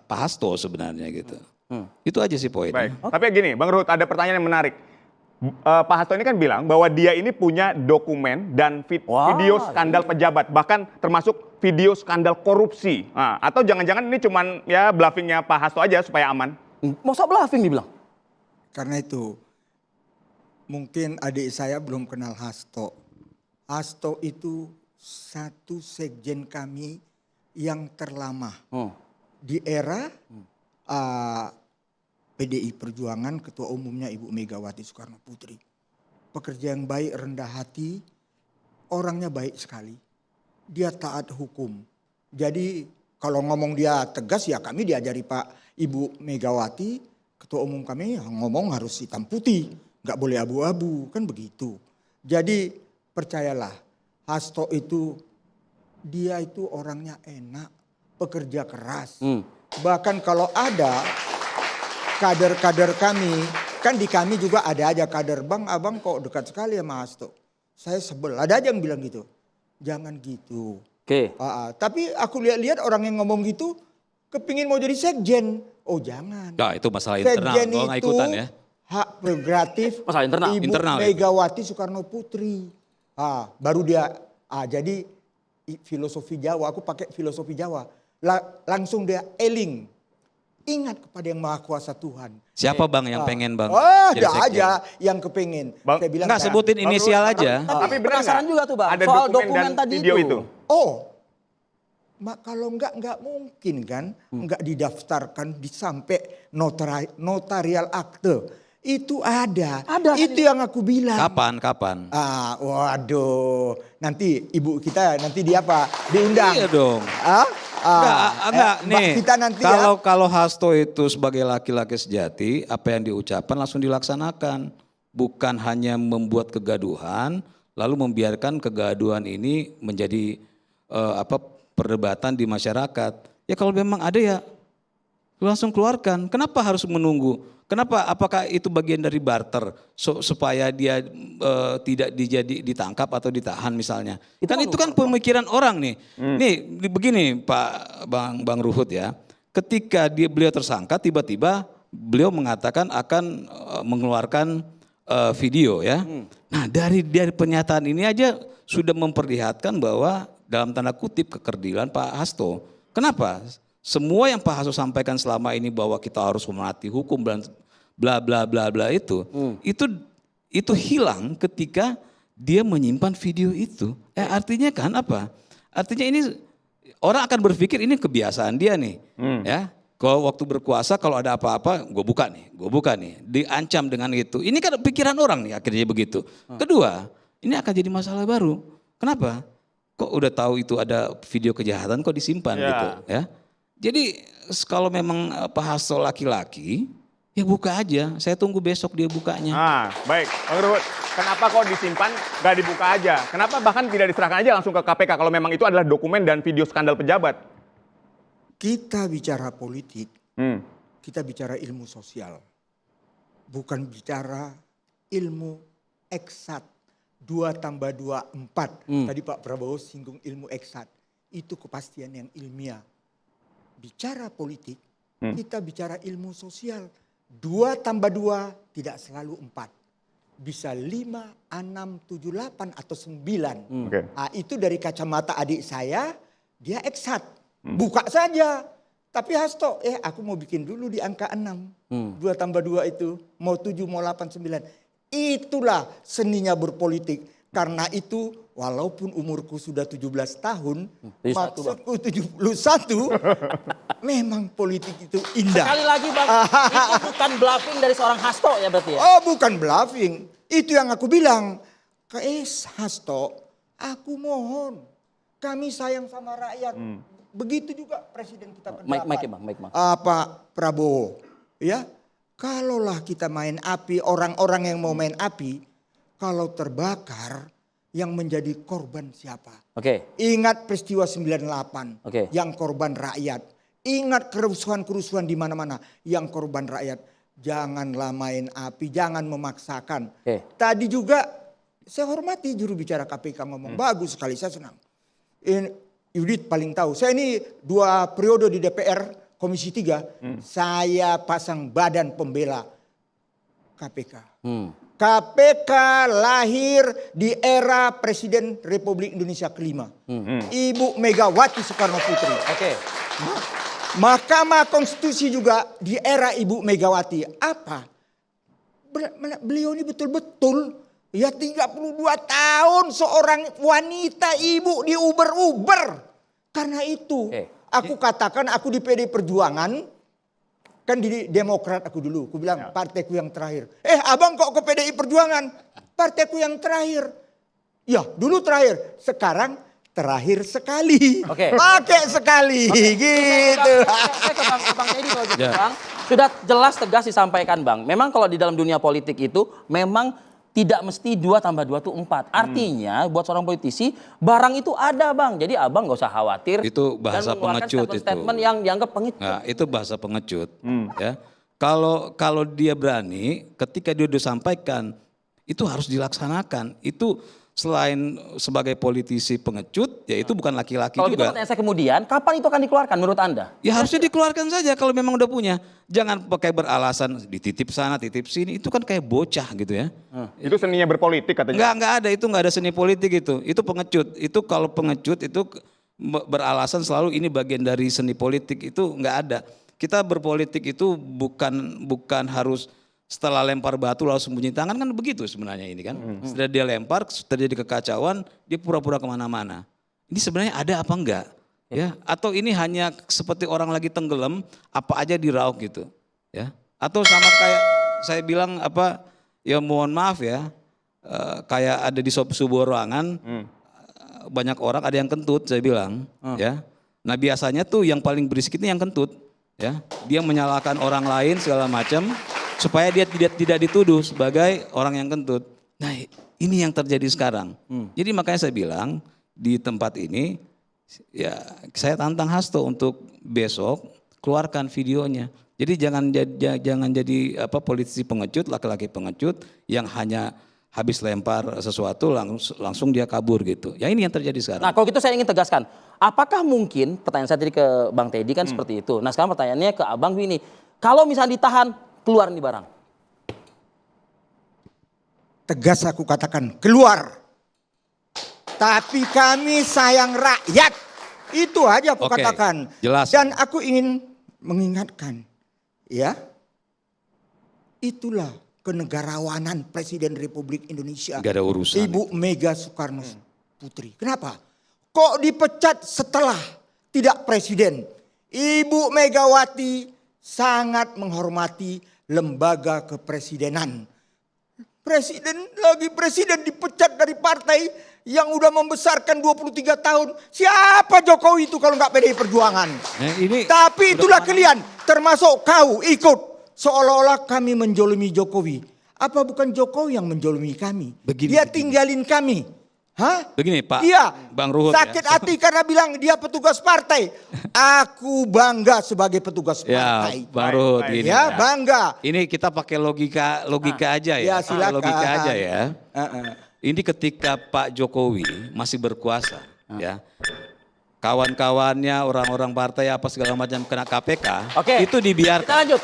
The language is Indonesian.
Pak Hasto sebenarnya gitu. Itu aja sih poinnya. Baik. Tapi gini, Bang Ruhut, ada pertanyaan yang menarik. Pak Hasto ini kan bilang bahwa dia ini punya dokumen dan video skandal pejabat, bahkan termasuk video skandal korupsi. Nah, atau jangan-jangan ini cuman ya bluffingnya Pak Hasto aja supaya aman? Masa bluffing dibilang? Karena itu mungkin adik saya belum kenal Hasto. Hasto itu satu sekjen kami yang terlama di era PDI Perjuangan, ketua umumnya Ibu Megawati Soekarno Putri. Pekerja yang baik, rendah hati, orangnya baik sekali. Dia taat hukum. Jadi kalau ngomong dia tegas ya kami diajari Pak Ibu Megawati, ketua umum kami ngomong harus hitam putih. Nggak boleh abu-abu, kan begitu. Jadi percayalah, Hasto itu, dia itu orangnya enak, pekerja keras. Bahkan kalau ada kader-kader kami, kan di kami juga ada aja kader, Bang, abang kok dekat sekali sama Hasto. Saya sebel, ada aja yang bilang gitu. Jangan gitu. Tapi aku lihat-lihat orang yang ngomong gitu, kepingin mau jadi sekjen. Oh jangan. Nah, itu masalah internal, sekjen gua nggak ikutan ya. Hak prerogatif Ibu Megawati Soekarno Putri. Baru dia, jadi filosofi Jawa, aku pakai filosofi Jawa. Langsung dia eling. Ingat kepada yang Maha Kuasa Tuhan. Siapa Bang yang pengen Bang? Ada aja yang kepingin. Saya bilang nggak sebutin inisial aja. Tapi penasaran juga tuh Bang, ada soal dokumen tadi video itu. Kalau enggak mungkin kan, enggak didaftarkan sampai notarial akte. Itu ada itu yang aku bilang. Kapan? Waduh, nanti ibu kita nanti dia apa? Diundang. Iya dong. Enggak nih. Kita nanti kalau Hasto itu sebagai laki-laki sejati, apa yang diucapkan langsung dilaksanakan. Bukan hanya membuat kegaduhan, lalu membiarkan kegaduhan ini menjadi perdebatan di masyarakat. Ya kalau memang ada ya langsung keluarkan. Kenapa harus menunggu? Kenapa? Apakah itu bagian dari barter supaya dia tidak ditangkap atau ditahan misalnya? Itu kan pemikiran orang nih. Nih begini Pak Bang Ruhut ya. Ketika beliau tersangka, tiba-tiba beliau mengatakan akan mengeluarkan video ya. Nah dari pernyataan ini aja sudah memperlihatkan bahwa dalam tanda kutip kekerdilan Pak Hasto. Kenapa? Semua yang Pak Hasto sampaikan selama ini bahwa kita harus menaati hukum dan bla bla bla bla itu hilang ketika dia menyimpan video itu. Artinya kan apa? Artinya ini orang akan berpikir ini kebiasaan dia nih, ya. Kalau waktu berkuasa kalau ada apa-apa gue buka nih, diancam dengan itu. Ini kan pikiran orang nih akhirnya begitu. Kedua, ini akan jadi masalah baru. Kenapa? Kok udah tahu itu ada video kejahatan kok disimpan gitu, ya? Jadi kalau memang Pak Hasto laki-laki, ya buka aja. Saya tunggu besok dia bukanya. Baik, Bang Ruhut. Kenapa kok disimpan, gak dibuka aja? Kenapa bahkan tidak diserahkan aja langsung ke KPK kalau memang itu adalah dokumen dan video skandal pejabat? Kita bicara politik, kita bicara ilmu sosial. Bukan bicara ilmu eksat. 2 tambah 2, 4. Tadi Pak Prabowo singgung ilmu eksat. Itu kepastian yang ilmiah. Bicara politik, kita bicara ilmu sosial. 2 tambah 2 tidak selalu 4. Bisa 5, 6, 7, 8 atau 9. Itu dari kacamata adik saya, dia eksat. Buka saja. Tapi Hasto, aku mau bikin dulu di angka 6. 2 tambah 2 itu, mau 7, mau 8, 9. Itulah seninya berpolitik. Karena itu walaupun umurku sudah 17 tahun, maksudku 71, memang politik itu indah. Sekali lagi Bang, itu bukan bluffing dari seorang Hasto ya berarti ya? Oh bukan bluffing, itu yang aku bilang. Hasto, aku mohon, kami sayang sama rakyat. Begitu juga presiden kita berpendapat. Pak Prabowo, ya. Kalaulah kita main api, orang-orang yang mau main api, kalau terbakar yang menjadi korban siapa? Ingat peristiwa 98, yang korban rakyat. Ingat kerusuhan-kerusuhan di mana-mana, yang korban rakyat. Janganlah main api, jangan memaksakan. Tadi juga saya hormati juru bicara KPK ngomong, bagus sekali, saya senang. Yudit paling tahu, saya ini 2 periode di DPR Komisi 3, saya pasang badan pembela KPK. KPK lahir di era Presiden Republik Indonesia kelima. Ibu Megawati Soekarno Putri. Oke. Mahkamah Konstitusi juga di era Ibu Megawati. Apa? Beliau ini betul-betul ya 32 tahun seorang wanita ibu diuber-uber. Karena itu aku katakan aku di PD Perjuangan. Kan di Demokrat aku dulu. Aku bilang partaiku yang terakhir. Abang kok ke PDI Perjuangan? Partaiku yang terakhir. Ya dulu terakhir. Sekarang terakhir sekali. Oke. Pakai sekali. Gitu. Saya ke Bang Teddy kalau gitu, Bang. Sudah jelas tegas disampaikan, Bang. Memang kalau di dalam dunia politik itu memang tidak mesti 2 tambah 2 itu 4. Artinya buat seorang politisi barang itu ada, Bang. Jadi abang nggak usah khawatir. Itu bahasa dan mengeluarkan pengecut itu. Statement yang dianggap pengecut. Nah, itu bahasa pengecut. Ya, kalau dia berani, ketika dia disampaikan, itu harus dilaksanakan. Itu selain sebagai politisi pengecut, ya itu bukan laki-laki Kalau gitu juga. pertanyaan saya kemudian, kapan itu akan dikeluarkan menurut Anda? Ya harusnya dikeluarkan saja kalau memang udah punya. Jangan pakai beralasan dititip sana, titip sini. Itu kan kayak bocah gitu ya. Itu seninya berpolitik katanya. Enggak ada, itu enggak ada seni politik itu. Itu pengecut. Itu kalau pengecut itu beralasan selalu ini bagian dari seni politik, itu enggak ada. Kita berpolitik itu bukan harus setelah lempar batu lalu sembunyi tangan, kan begitu sebenarnya ini kan. Setelah dia lempar, terjadi kekacauan, dia pura-pura kemana-mana. Ini sebenarnya ada apa enggak? Ya, atau ini hanya seperti orang lagi tenggelam, apa aja diraup gitu. Ya, atau sama kayak saya bilang ya mohon maaf ya, kayak ada di sebuah ruangan, banyak orang ada yang kentut saya bilang. Ya, nah biasanya tuh yang paling berisik itu yang kentut. Ya, dia menyalahkan orang lain segala macam. Supaya dia tidak dituduh sebagai orang yang kentut. Nah ini yang terjadi sekarang. Jadi makanya saya bilang di tempat ini ya saya tantang Hasto untuk besok keluarkan videonya. Jadi jangan jadi politisi pengecut, laki-laki pengecut yang hanya habis lempar sesuatu langsung dia kabur gitu. Ya ini yang terjadi sekarang. Nah kalau gitu saya ingin tegaskan, apakah mungkin, pertanyaan saya tadi ke Bang Teddy kan seperti itu. Nah sekarang pertanyaannya ke Abang ini, kalau misalnya ditahan, keluar nih barang. Tegas aku katakan keluar. Tapi kami sayang rakyat. Itu aja aku katakan. Jelas. Dan aku ingin mengingatkan. Ya. Itulah kenegarawanan Presiden Republik Indonesia. Gak ada urusan. Ibu Mega Soekarno Putri. Kenapa? Kok dipecat setelah tidak presiden? Ibu Megawati sangat menghormati lembaga kepresidenan. Presiden dipecat dari partai yang udah membesarkan 23 tahun. Siapa Jokowi itu kalau nggak PDI Perjuangan? Tapi itulah kalian, termasuk kau ikut. Seolah-olah kami menjolimi Jokowi. Apa bukan Jokowi yang menjolimi kami? Dia tinggalin kami. Hah? Begini Pak, Iya, Bang Ruhut sakit hati karena bilang dia petugas partai. Aku bangga sebagai petugas partai. Ya, Bang Ruhut ini. Ya, bangga. Ini kita pakai logika aja Ya, ya. silakan. Logika aja ya. Ini ketika Pak Jokowi masih berkuasa, ya. Kawan-kawannya, orang-orang partai apa segala macam kena KPK, itu dibiarkan. Kita lanjut.